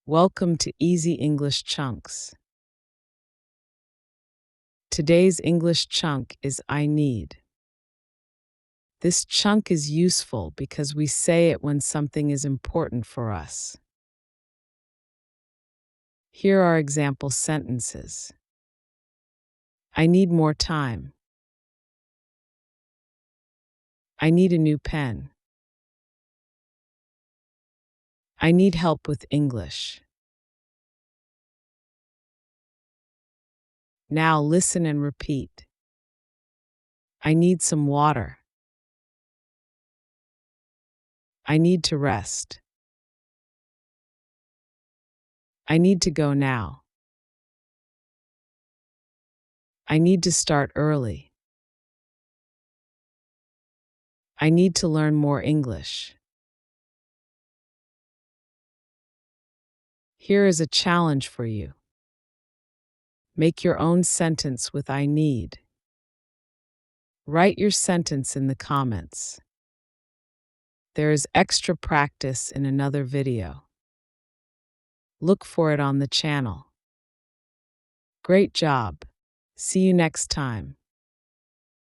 Welcome to Easy English Chunks. Today's English chunk is I need. This chunk is useful because we say it when something is important for us. Here are example sentences. I need more time. I need a new pen. I need help with English. Now listen and repeat. I need some water. I need to rest. I need to go now. I need to start early. I need to learn more English. Here is a challenge for you. Make your own sentence with I need. Write your sentence in the comments. There is extra practice in another video. Look for it on the channel. Great job. See you next time.